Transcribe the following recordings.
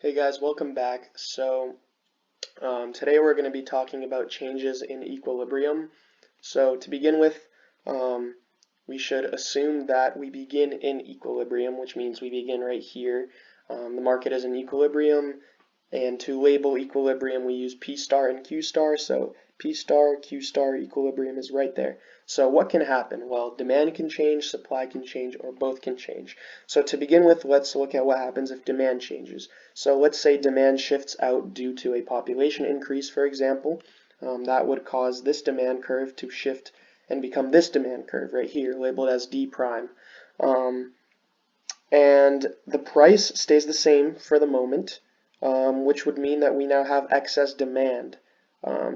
Hey guys, welcome back. Today we're going to be talking about changes in equilibrium. So to begin with, um, we should assume that we begin in equilibrium, which means we begin right here. The market is in equilibrium, and to label equilibrium we use P star and Q star. So P star, Q star, equilibrium is right there. So what can happen? Well, demand can change, supply can change, or both can change. So to begin with, let's look at what happens if demand changes. So let's say demand shifts out due to a population increase, for example. That would cause this demand curve to shift and become this demand curve right here, labeled as D prime. Um, and the price stays the same for the moment, which would mean that we now have excess demand.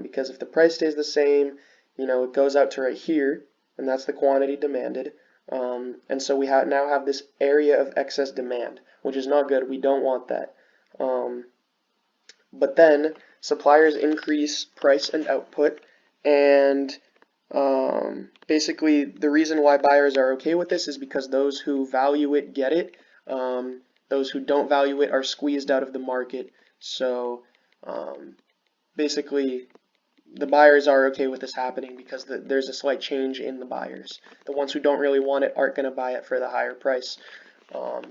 Because if the price stays the same, it goes out to right here, and that's the quantity demanded. And so we now have this area of excess demand, which is not good. We don't want that. Um, but then suppliers increase price and output, and basically, the reason why buyers are okay with this is because those who value it get it. Those who don't value it are squeezed out of the market. So um, basically, the buyers are okay with this happening because there's a slight change in the buyers. The ones who don't really want it aren't going to buy it for the higher price. Um,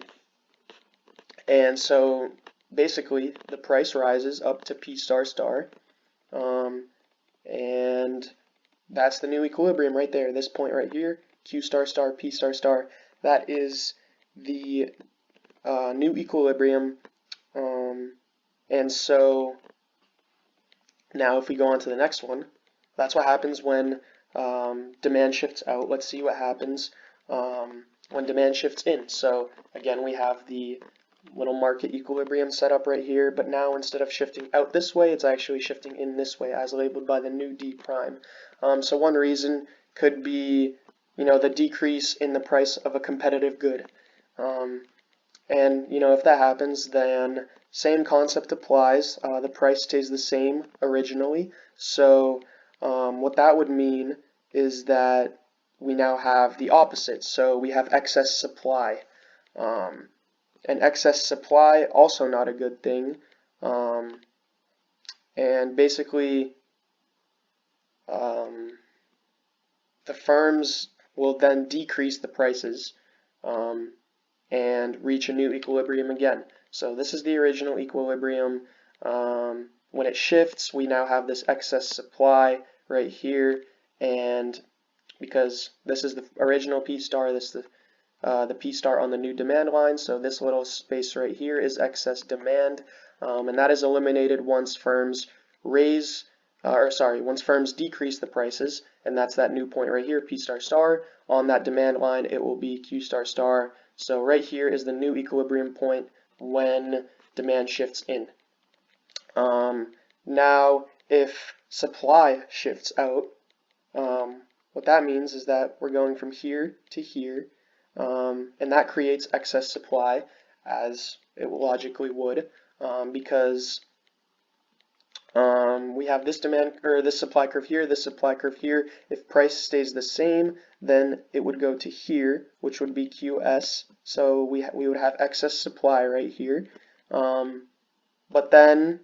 and so basically, the price rises up to P star star. And that's the new equilibrium right there, this point right here, Q star star, P star star. That is the new equilibrium. And so now if we go on to the next one, that's what happens when demand shifts out. Let's see what happens when demand shifts in. So again, we have the little market equilibrium set up right here, but now instead of shifting out this way, it's actually shifting in this way as labeled by the new D prime. So one reason could be, the decrease in the price of a competitive good. And if that happens, then same concept applies. The price stays the same originally. So what that would mean is that we now have the opposite. So we have excess supply. And excess supply, also not a good thing. And basically, the firms will then decrease the prices and reach a new equilibrium again. So this is the original equilibrium. When it shifts, we now have this excess supply right here, and because this is the original P star, this is the P star on the new demand line, so this little space right here is excess demand, and that is eliminated once firms once firms decrease the prices, and that's that new point right here, P star star. On that demand line, it will be Q star star. So right here is the new equilibrium point when demand shifts in. Now, if supply shifts out, what that means is that we're going from here to here, and that creates excess supply, as it logically would, because we have this demand or this supply curve here, this supply curve here. If price stays the same, then it would go to here, which would be QS. So we would have excess supply right here. But then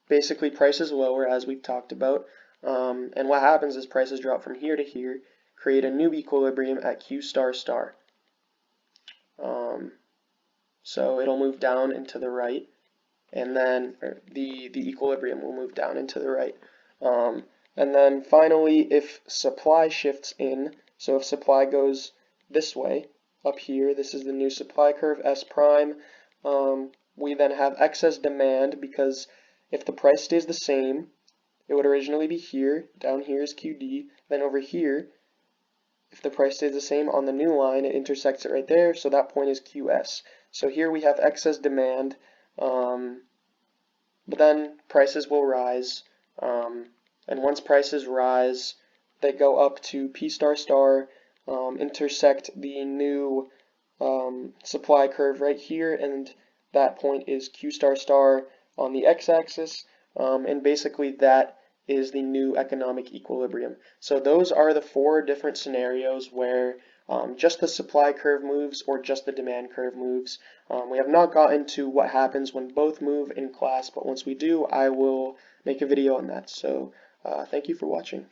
basically price is lower, as we've talked about. And what happens is prices drop from here to here, create a new equilibrium at Q star star. So it'll move down and to the right, and then the equilibrium will move down and to the right. And then finally, if supply shifts in, so if supply goes this way, up here, this is the new supply curve, S prime, we then have excess demand, because if the price stays the same, it would originally be here, down here is QD, then over here, if the price stays the same on the new line, it intersects it right there, so that point is QS. So here we have excess demand, but then prices will rise, and once prices rise, they go up to P star star, intersect the new supply curve right here, and that point is Q star star on the x-axis, and basically that is the new economic equilibrium. So those are the four different scenarios where just the supply curve moves or just the demand curve moves. We have not gotten to what happens when both move in class, but once we do, I will make a video on that. So thank you for watching.